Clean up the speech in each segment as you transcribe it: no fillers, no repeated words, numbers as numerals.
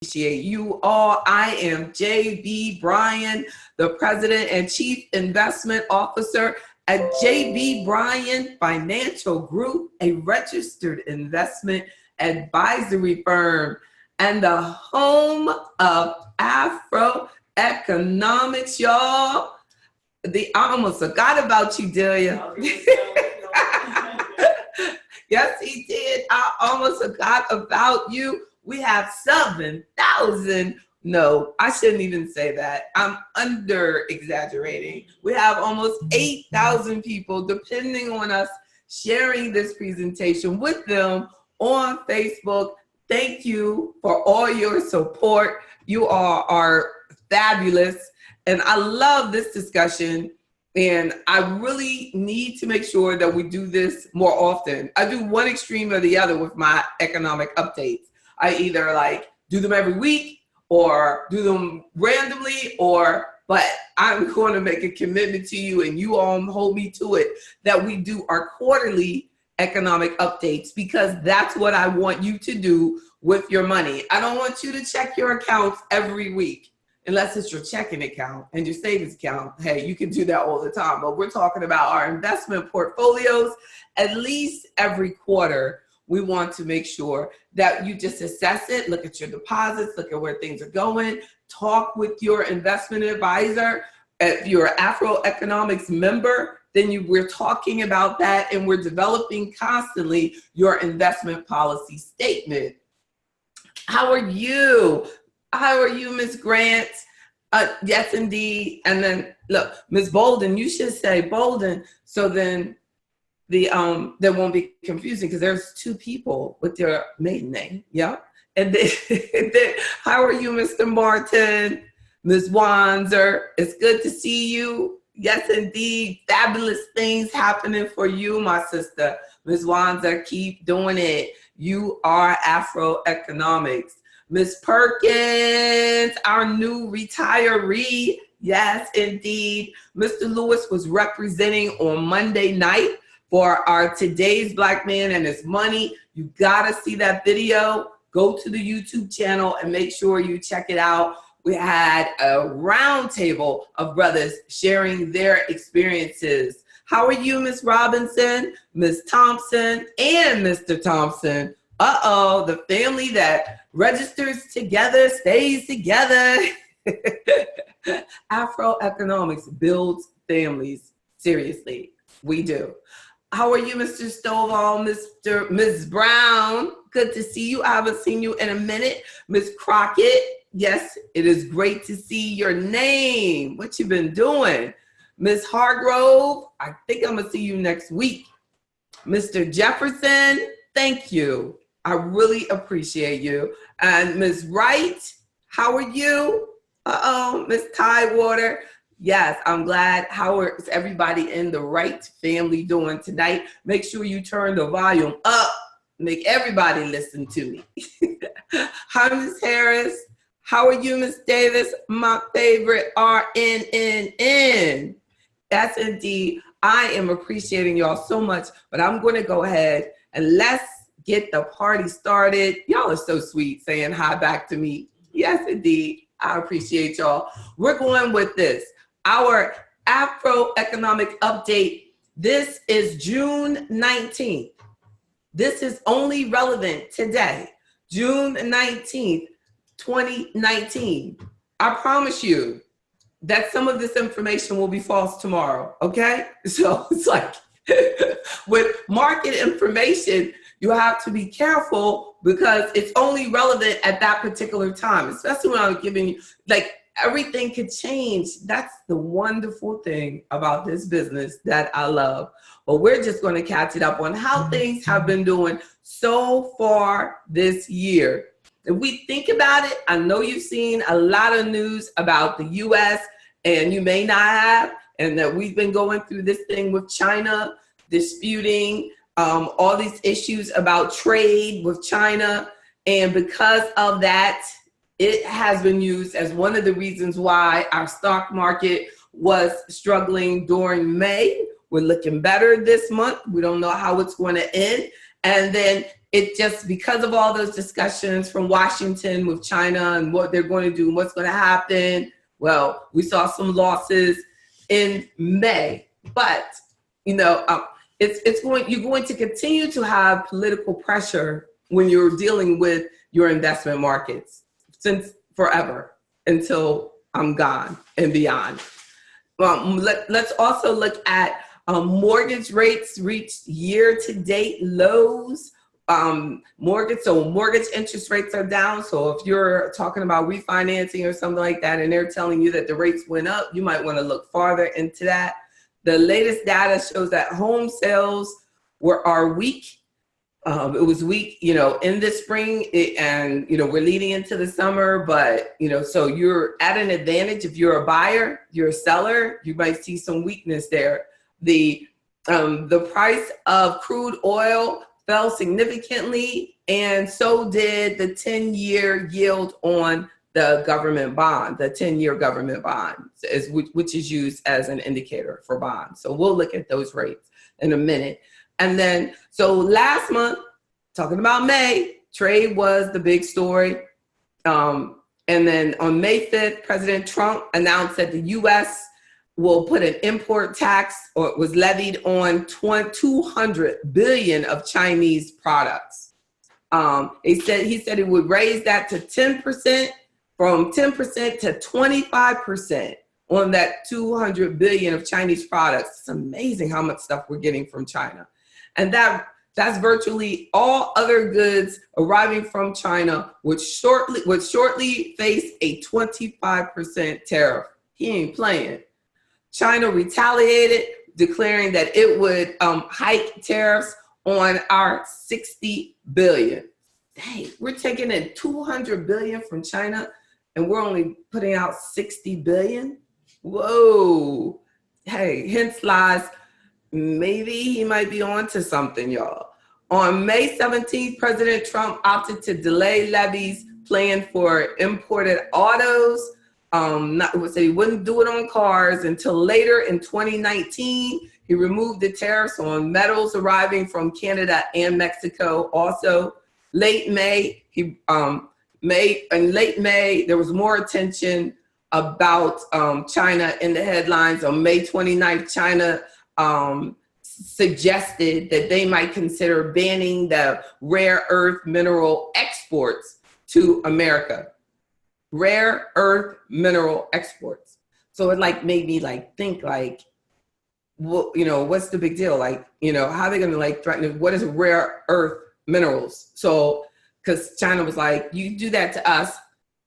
Appreciate you all. I am JB Bryan, the President and Chief Investment Officer at JB Bryan Financial Group, a registered investment advisory firm and the home of AfroEconomics, y'all. I almost forgot about you, Delia. Yes, he did. I almost forgot about you. We have 7,000. No, I shouldn't even say that. I'm under exaggerating. We have almost 8,000 people depending on us sharing this presentation with them on Facebook. Thank you for all your support. You all are fabulous. And I love this discussion. And I really need to make sure that we do this more often. I do one extreme or the other with my economic updates. I either do them every week or do them randomly, but I'm going to make a commitment to you, and you all hold me to it, that we do our quarterly economic updates, because that's what I want you to do with your money. I don't want you to check your accounts every week. Unless it's your checking account and your savings account. Hey, you can do that all the time. But we're talking about our investment portfolios. At least every quarter, we want to make sure that you just assess it, look at your deposits, look at where things are going, talk with your investment advisor. If you're an AfroEconomics member, then we're talking about that, and we're developing constantly your investment policy statement. How are you? How are you, Miss Grant? Yes, indeed. And then look, Miss Bolden, you should say Bolden, so then there won't be confusing, because there's two people with your maiden name. Yeah. And then how are you, Mr. Martin? Miss Wanzer, it's good to see you. Yes, indeed. Fabulous things happening for you, my sister. Miss Wanzer, keep doing it. You are AfroEconomics. Miss Perkins, our new retiree. Yes, indeed. Mr. Lewis was representing on Monday night for our Today's Black Man and His Money. You gotta see that video. Go to the YouTube channel and make sure you check it out. We had a round table of brothers sharing their experiences. How are you, Miss Robinson, Miss Thompson, and Mr. Thompson? Uh-oh, the family that registers together stays together. AfroEconomics builds families. Seriously, we do. How are you, Mr. Stovall, Ms. Brown? Good to see you. I haven't seen you in a minute. Ms. Crockett, yes, it is great to see your name. What you been doing? Ms. Hargrove, I think I'm gonna see you next week. Mr. Jefferson, thank you. I really appreciate you. And Ms. Wright, how are you? Uh-oh, Ms. Tidewater. Yes, I'm glad. How is everybody in the Wright family doing tonight? Make sure you turn the volume up. Make everybody listen to me. Hi, Ms. Harris. How are you, Ms. Davis? My favorite RNNN. Yes, indeed. I am appreciating y'all so much, but I'm going to go ahead and let's get the party started. Y'all are so sweet saying hi back to me. Yes, indeed. I appreciate y'all. We're going with this. Our AfroEconomic update. This is June 19th. This is only relevant today, June 19th, 2019. I promise you that some of this information will be false tomorrow, okay? So it's like with market information, you have to be careful because it's only relevant at that particular time, especially when I'm giving you, everything could change. That's the wonderful thing about this business that I love. But we're just going to catch it up on how things have been doing so far this year. If we think about it, I know you've seen a lot of news about the U.S., and you may not have, and that we've been going through this thing with China, disputing all these issues about trade with China. And because of that, it has been used as one of the reasons why our stock market was struggling during May. We're looking better this month. We don't know how it's going to end. And then it just, because of all those discussions from Washington with China and what they're going to do and what's going to happen, well, we saw some losses in May. But, you know, you're going to continue to have political pressure when you're dealing with your investment markets since forever until I'm gone and beyond. Let's also look at mortgage rates reached year-to-date lows. Mortgage interest rates are down. So if you're talking about refinancing or something like that, and they're telling you that the rates went up, you might want to look farther into that. The latest data shows that home sales are weak. It was weak, you know, in the spring, and, you know, we're leading into the summer, but, you know, so you're at an advantage. If you're a buyer, you're a seller, you might see some weakness there. The price of crude oil fell significantly, and so did the 10-year yield on the government bond, the 10-year government bond, which is used as an indicator for bonds. So we'll look at those rates in a minute. And then, so last month, talking about May, trade was the big story. And then on May 5th, President Trump announced that the U.S. will put an import tax, or it was levied on 200 billion of Chinese products. He said he would raise that to 10%, from 10% to 25% on that 200 billion of Chinese products. It's amazing how much stuff we're getting from China. And that's virtually all other goods arriving from China would shortly face a 25% tariff. He ain't playing. China retaliated, declaring that it would hike tariffs on our 60 billion. Dang, we're taking in 200 billion from China and we're only putting out 60 billion? Whoa. Hey, hence lies, maybe he might be on to something, y'all. On May 17th, President Trump opted to delay levies planned for imported autos. He wouldn't do it on cars until later in 2019. He removed the tariffs on metals arriving from Canada and Mexico. Also, late May, there was more attention about China in the headlines. On May 29th, China suggested that they might consider banning the rare earth mineral exports to America. Rare earth mineral exports. So it made me think well, what's the big deal? How are they going to threaten, what is rare earth minerals? So, because China was like, you do that to us,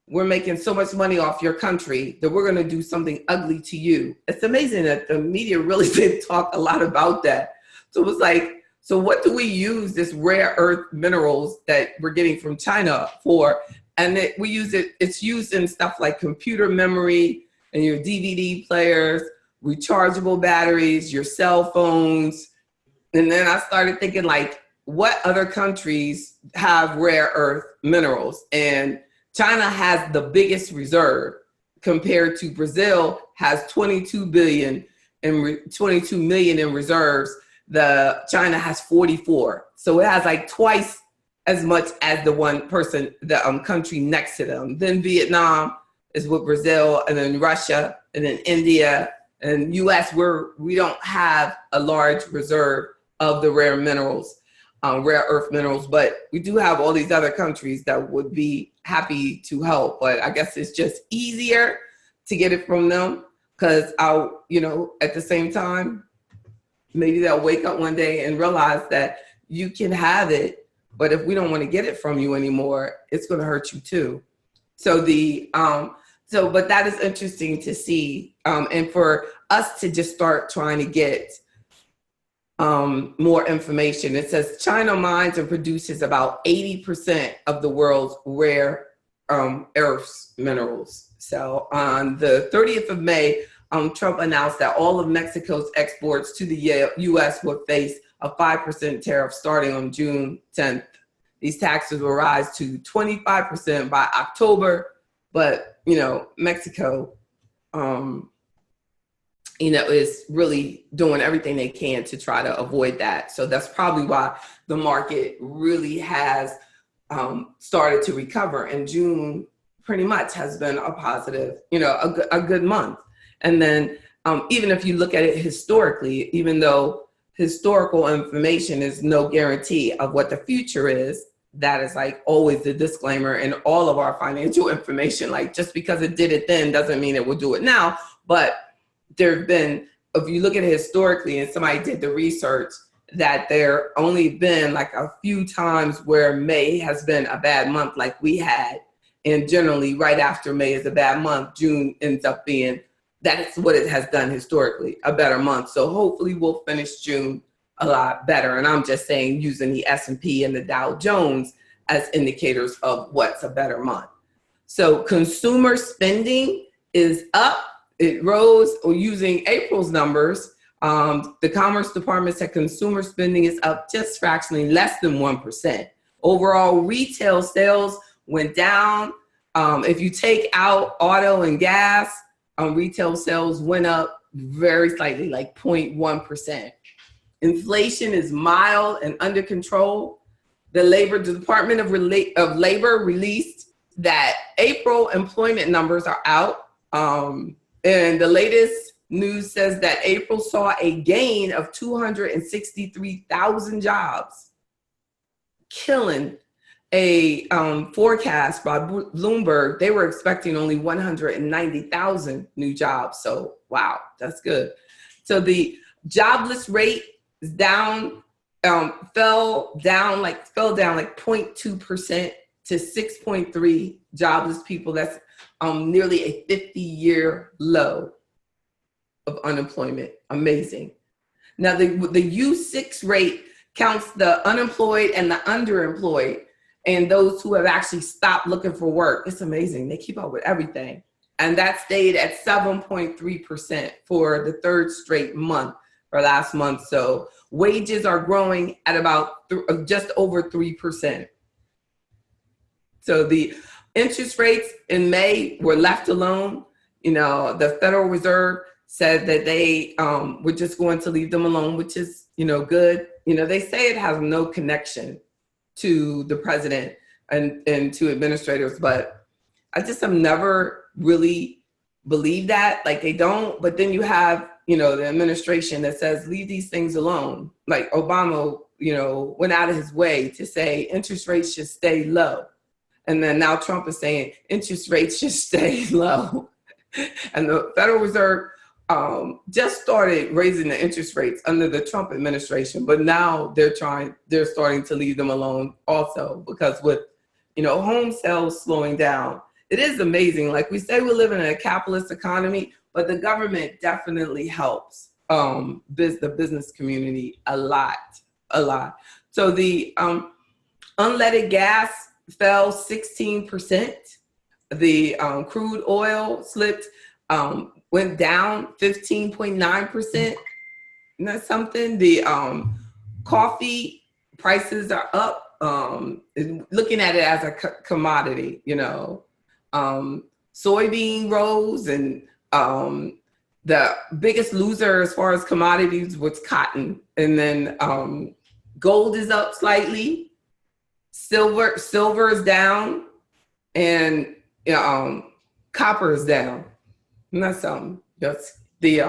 we're making so much money off your country that we're going to do something ugly to you. It's amazing that the media really did talk a lot about that. So it was so what do we use this rare earth minerals that we're getting from China for? And it's used in stuff like computer memory and your DVD players, rechargeable batteries, your cell phones. And then I started thinking what other countries have rare earth minerals? And China has the biggest reserve compared to Brazil has 22 million in reserves. China has 44. So it has twice as much as the country next to them. Then Vietnam is with Brazil, and then Russia, and then India, and US, we don't have a large reserve of the rare earth minerals, but we do have all these other countries that would be happy to help. But I guess it's just easier to get it from them because at the same time, maybe they'll wake up one day and realize that you can have it, but if we don't want to get it from you anymore, it's going to hurt you too. So but that is interesting to see. And for us to just start trying to get more information. It says China mines and produces about 80% of the world's rare earth minerals. So on the 30th of May, Trump announced that all of Mexico's exports to the U.S. would face a 5% tariff starting on June 10th. These taxes will rise to 25% by October, but Mexico is really doing everything they can to try to avoid that. So that's probably why the market really has started to recover. And June pretty much has been a positive, a good month. And then even if you look at it historically, even though historical information is no guarantee of what the future is, that is like always the disclaimer in all of our financial information. Like just because it did it then doesn't mean it will do it now. But there have been, if you look at it historically and somebody did the research, that there only been like a few times where May has been a bad month like we had. And generally right after May is a bad month, June ends up being, that's what it has done historically, a better month. So hopefully we'll finish June a lot better. And I'm just saying using the S&P and the Dow Jones as indicators of what's a better month. So consumer spending is up. It rose, or using April's numbers, the Commerce Department said consumer spending is up just fractionally less than 1%. Overall retail sales went down. If you take out auto and gas, retail sales went up very slightly, like 0.1%. Inflation is mild and under control. The Department of Labor released that April employment numbers are out. And the latest news says that April saw a gain of 263,000 jobs, killing a forecast by Bloomberg. They were expecting only 190,000 new jobs. So, wow, that's good. So the jobless rate is down, fell down like 0.2% to 6.3 jobless people. That's nearly a 50-year low of unemployment. Amazing. Now the U6 rate counts the unemployed and the underemployed and those who have actually stopped looking for work. It's amazing. They keep up with everything. And that stayed at 7.3% for the third straight month for last month. So wages are growing at about just over 3%. So the interest rates in May were left alone. The Federal Reserve said that they were just going to leave them alone, which is, good. They say it has no connection to the president and to administrators, but I just have never really believed that. Like they don't, but then you have, the administration that says, leave these things alone. Like Obama, went out of his way to say interest rates should stay low. And then now Trump is saying interest rates should stay low. And the Federal Reserve just started raising the interest rates under the Trump administration, but now they're starting to leave them alone also, because with, home sales slowing down, it is amazing. Like we say, we live in a capitalist economy, but the government definitely helps the business community a lot. So the unleaded gas fell 16%. The crude oil slipped, went down 15.9%. Isn't that something? The coffee prices are up. Looking at it as a commodity, soybean rose, and the biggest loser as far as commodities was cotton. And then gold is up slightly. Silver is down, and copper is down. And that's that's the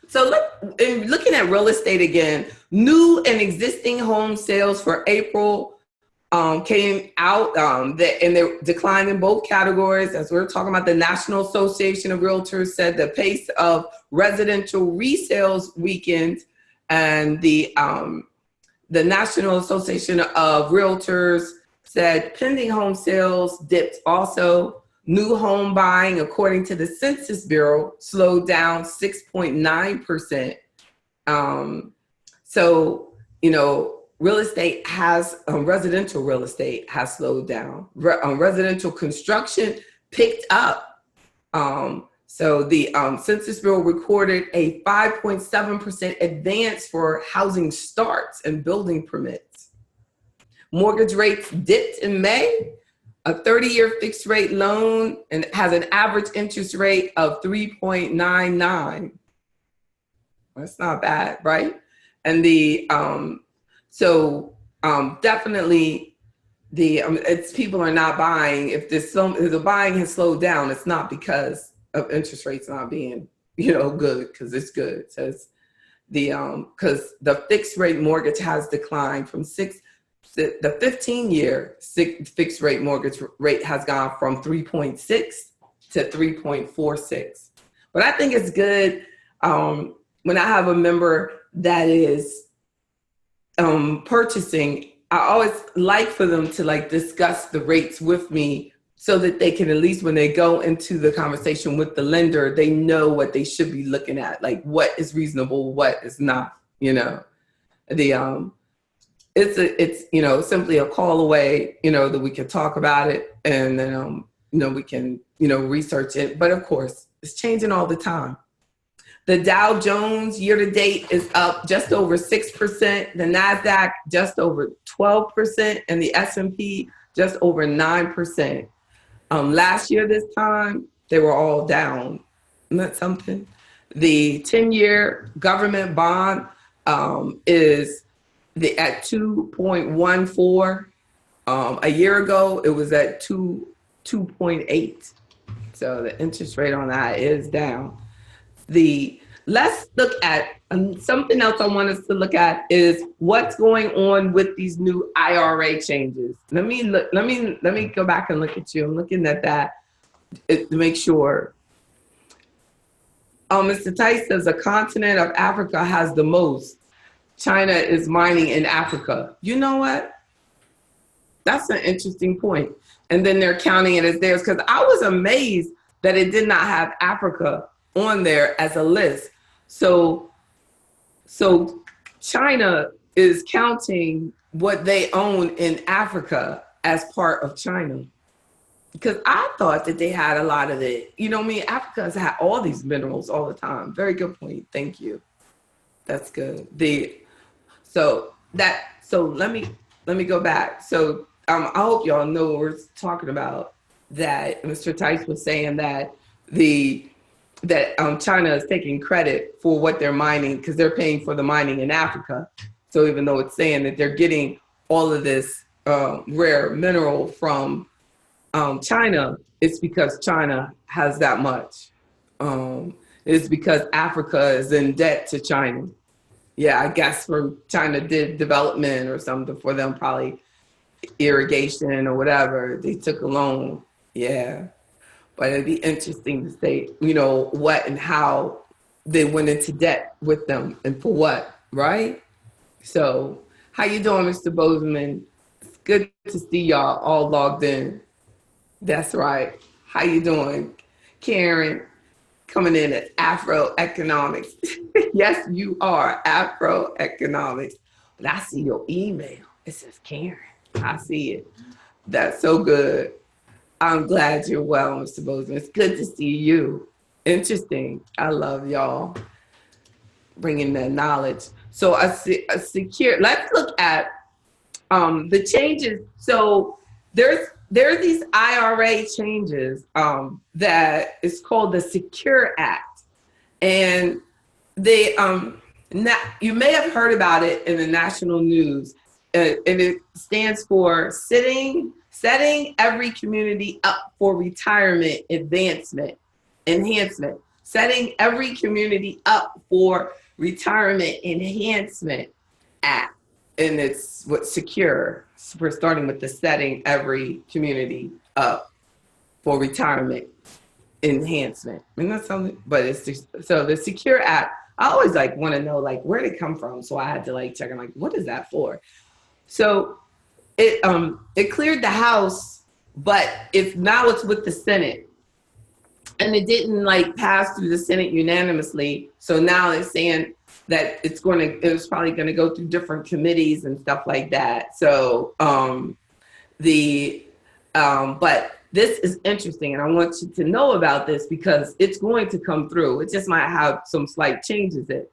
so looking at real estate again, new and existing home sales for April came out and they declined in both categories. As we're talking about, the National Association of Realtors said the pace of residential resales weakened, and the National Association of Realtors said pending home sales dipped also. New home buying, according to the Census Bureau, slowed down 6.9%. So, real estate residential real estate has slowed down. Residential construction picked up. So the Census Bureau recorded a 5.7% advance for housing starts and building permits. Mortgage rates dipped in May. A 30-year fixed rate loan and has an average interest rate of 3.99. That's not bad, right? And definitely it's people are not buying. If if the buying has slowed down, it's not because of interest rates not being, good, because it's good. It says because the fixed rate mortgage has declined from the 15-year fixed rate mortgage rate has gone from 3.6 to 3.46. But I think it's good when I have a member that is purchasing. I always like for them to discuss the rates with me so that they can, at least when they go into the conversation with the lender, they know what they should be looking at, like what is reasonable, what is not. It's simply a call away, that we can talk about it, and then we can research it. But of course, it's changing all the time. The Dow Jones year to date is up just over 6%. The NASDAQ just over 12%, and the S&P just over 9%. Last year this time, they were all down. Isn't that something? The 10-year government bond is at 2.14. A year ago, it was at 2.8. So the interest rate on that is down. Let's look at something else I want us to look at is what's going on with these new IRA changes. Let me go back and look at you. I'm looking at that to make sure. Mr. Tice says the continent of Africa has the most. China is mining in Africa. You know what? That's an interesting point. And then they're counting it as theirs, because I was amazed that it did not have Africa on there as a list. So China is counting what they own in Africa as part of China. Because I thought that they had a lot of it. Africa has had all these minerals all the time. Very good point. Thank you. That's good. So let me go back. So I hope y'all know what we're talking about. That Mr. Tice was saying that China is taking credit for what they're mining because they're paying for the mining in Africa. So even though it's saying that they're getting all of this rare mineral from China, it's because China has that much. It's because Africa is in debt to China. Yeah, I guess China did development or something for them, probably irrigation or whatever. They took a loan. Yeah. But it'd be interesting to say, what and how they went into debt with them and for what, right? So how you doing, Mr. Bozeman? It's good to see y'all all logged in. That's right. How you doing? Karen, coming in at AfroEconomics. Yes, you are, AfroEconomics. But I see your email. It says Karen. I see it. That's so good. I'm glad you're well, Mr. Bozeman. It's good to see you. Interesting. I love y'all bringing that knowledge. So let's look at the changes. So there are these IRA changes that is called the Secure Act. And they, you may have heard about it in the national news. And it stands for setting every community up for retirement enhancement. Setting every community up for retirement enhancement act. And it's secure. So we're starting with the setting every community up for retirement enhancement. And that's something, but so the Secure Act, I always want to know where did it come from? So I had to check and what is that for? So it cleared the House, but now it's with the Senate. And it didn't pass through the Senate unanimously. So now they're saying that it was probably going to go through different committees and stuff like that. So but this is interesting, and I want you to know about this because it's going to come through. It just might have some slight changes in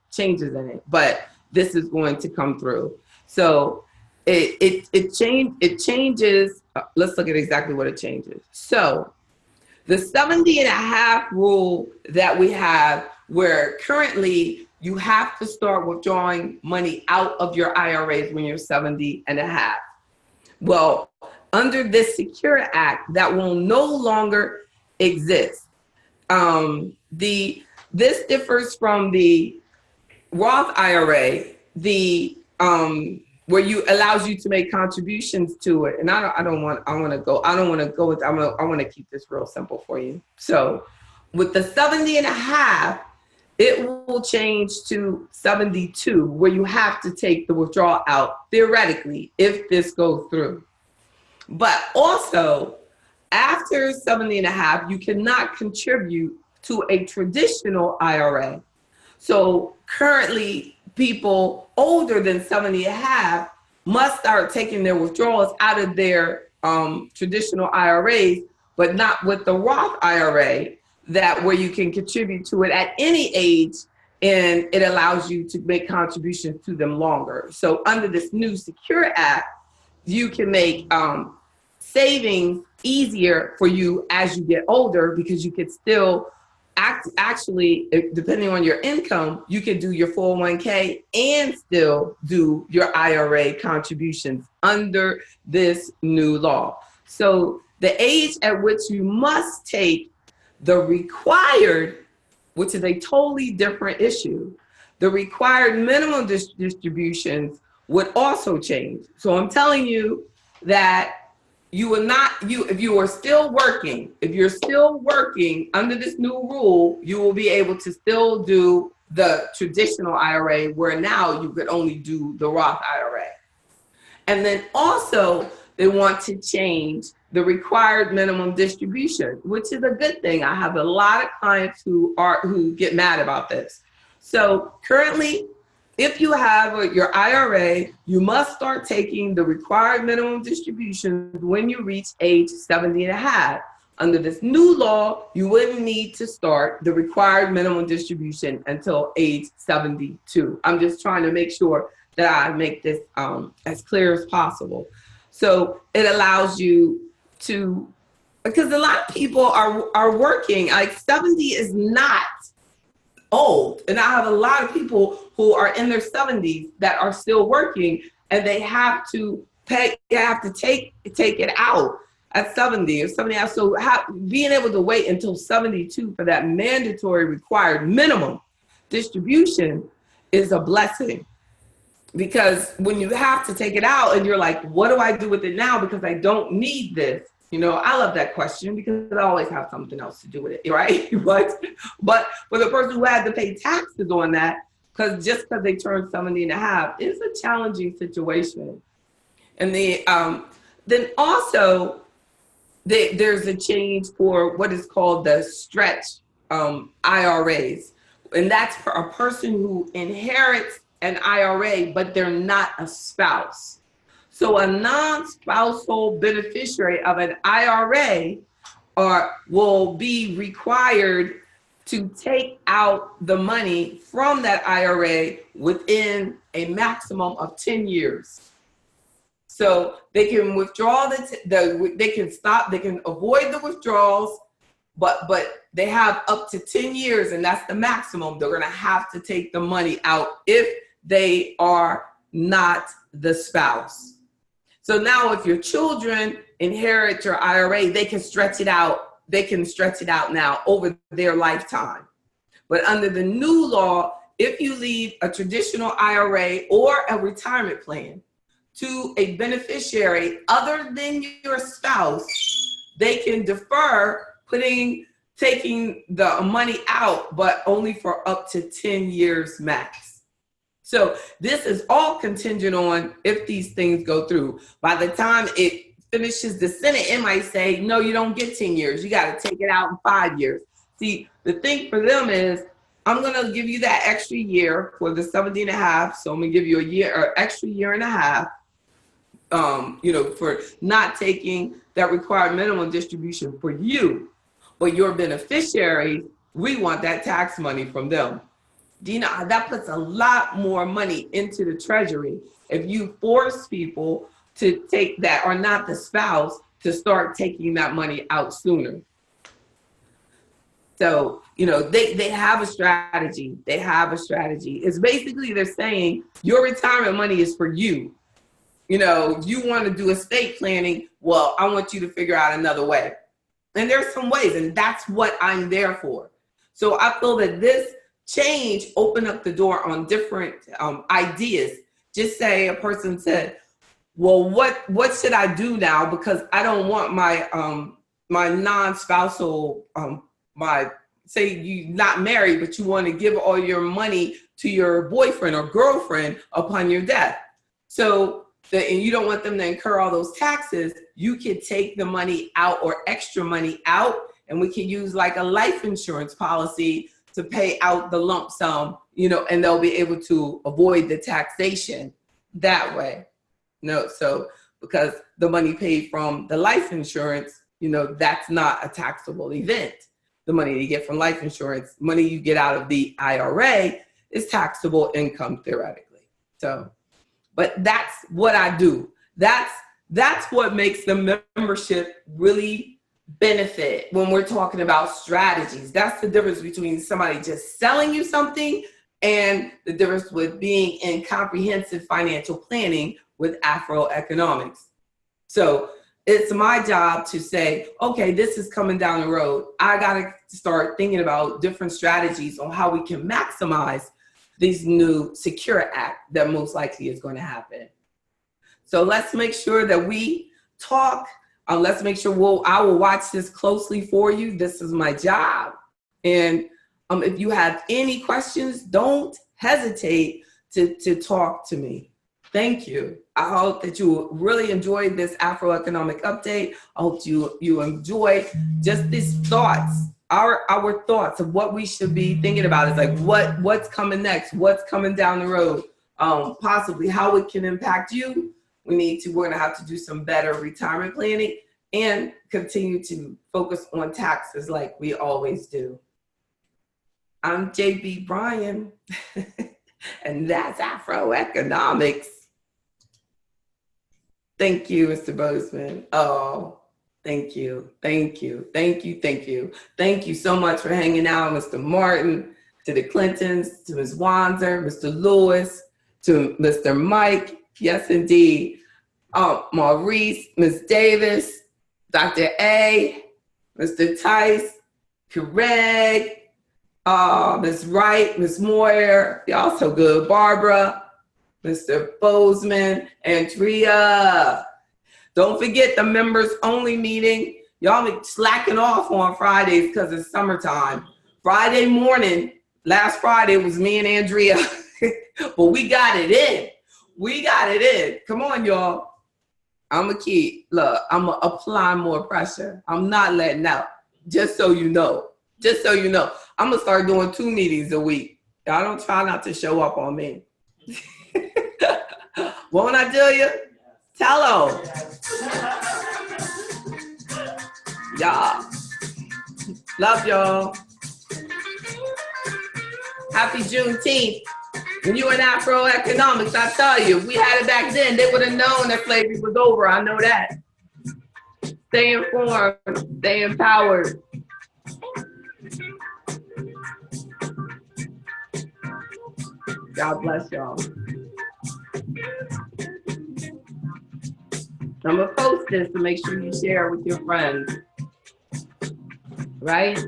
it, but this is going to come through. So it changes. Let's look at exactly what it changes. So the 70.5 rule that we have, where currently you have to start withdrawing money out of your IRAs when you're 70 and a half. Well, under this Secure Act, that will no longer exist. This differs from the Roth IRA, where you allows you to make contributions to it. And I want to keep this real simple for you. So with the 70 and a half, it will change to 72, where you have to take the withdrawal out theoretically if this goes through. But also, after 70 and a half, you cannot contribute to a traditional IRA. So currently, people older than 70 and a half must start taking their withdrawals out of their traditional IRAs, but not with the Roth IRA, where you can contribute to it at any age, and it allows you to make contributions to them longer. So under this new Secure Act, you can make savings easier for you as you get older, because you could still actually, depending on your income, you can do your 401k and still do your IRA contributions under this new law. So the age at which you must take the required, which is a totally different issue, the required minimum distributions would also change. So I'm telling you that you will not, if you are still working, if you're still working under this new rule, you will be able to still do the traditional IRA, where now you could only do the Roth IRA. And then also they want to change the required minimum distribution, which is a good thing. I have a lot of clients who get mad about this. So currently, if you have your IRA, you must start taking the required minimum distributions when you reach age 70 and a half. Under this new law, you wouldn't need to start the required minimum distribution until age 72. I'm just trying to make sure that I make this as clear as possible. So it allows you to, because a lot of people are working, like 70 is not old. And I have a lot of people who are in their 70s that are still working, and they have to take it out at 70 or 70. So being able to wait until 72 for that mandatory required minimum distribution is a blessing. Because when you have to take it out and you're like, what do I do with it now? Because I don't need this. You know, I love that question, because I always have something else to do with it, right? But for the person who had to pay taxes on that, because they turned 70 and a half, it's a challenging situation. And then also there's a change for what is called the stretch IRAs. And that's for a person who inherits an IRA, but they're not a spouse. So a non-spousal beneficiary of an IRA will be required to take out the money from that IRA within a maximum of 10 years. So they can withdraw they can avoid the withdrawals, but they have up to 10 years, and that's the maximum. They're gonna have to take the money out if they are not the spouse. So now if your children inherit your IRA, they can stretch it out. They can stretch it out now over their lifetime. But under the new law, if you leave a traditional IRA or a retirement plan to a beneficiary other than your spouse, they can defer taking the money out, but only for up to 10 years max. So this is all contingent on if these things go through. By the time it finishes the Senate, it might say, no, you don't get 10 years. You got to take it out in 5 years. See, the thing for them is, I'm going to give you that extra year for the 70 and a half. So I'm going to give you a year or extra year and a half, for not taking that required minimum distribution for you. But your beneficiary, we want that tax money from them. Do you know that puts a lot more money into the treasury if you force people to take that, or not the spouse, to start taking that money out sooner? So You know, they have a strategy. They have a strategy. It's basically they're saying your retirement money is for you. You know, you want to do estate planning. Well, I want you to figure out another way. And there's some ways, and that's what I'm there for. So I feel that this change opened up the door on different ideas. Just say a person said, well, what should I do now? Because I don't want my my non-spousal, say you're not married, but you want to give all your money to your boyfriend or girlfriend upon your death. So and you don't want them to incur all those taxes, you can take the money out or extra money out, and we can use like a life insurance policy to pay out the lump sum, you know, and they'll be able to avoid the taxation that way. No, so because the money paid from the life insurance, you know, that's not a taxable event. The money you get from life insurance, money you get out of the IRA is taxable income theoretically. So, but that's what I do. That's what makes the membership really benefit when we're talking about strategies. That's the difference between somebody just selling you something and the difference with being in comprehensive financial planning with AfroEconomics. So it's my job to say, okay, this is coming down the road. I got to start thinking about different strategies on how we can maximize these new Secure Act that most likely is going to happen. So let's make sure that we talk. Let's make sure I will watch this closely for you. This is my job. And if you have any questions, don't hesitate to talk to me. Thank you. I hope that you really enjoyed this AfroEconomic update. I hope you enjoy just these thoughts, our thoughts of what we should be thinking about. Is like what's coming next, what's coming down the road, possibly how it can impact you. We're gonna have to do some better retirement planning and continue to focus on taxes like we always do. I'm JB Bryan, and that's AfroEconomics. Thank you, Mr. Bozeman. Oh, thank you, thank you, thank you, thank you. Thank you so much for hanging out, Mr. Martin, to the Clintons, to Ms. Wanzer, Mr. Lewis, to Mr. Mike, yes, indeed. Maurice, Ms. Davis, Dr. A, Mr. Tice, Craig, Ms. Wright, Ms. Moyer, y'all so good. Barbara, Mr. Bozeman, Andrea. Don't forget the members only meeting. Y'all be slacking off on Fridays because it's summertime. Friday morning, last Friday was me and Andrea, but we got it in. We got it in. Come on, y'all. I'm gonna apply more pressure. I'm not letting out, just so you know. Just so you know. I'm gonna start doing 2 meetings a week. Y'all don't try not to show up on me. Won't I tell you? Tell them. Y'all. Love y'all. Happy Juneteenth. When you in AfroEconomics, I tell you, we had it back then. They would have known that slavery was over. I know that. Stay informed. Stay empowered. God bless y'all. I'm going to post this to make sure you share with your friends. Right?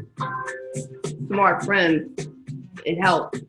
Smart friends. It helps.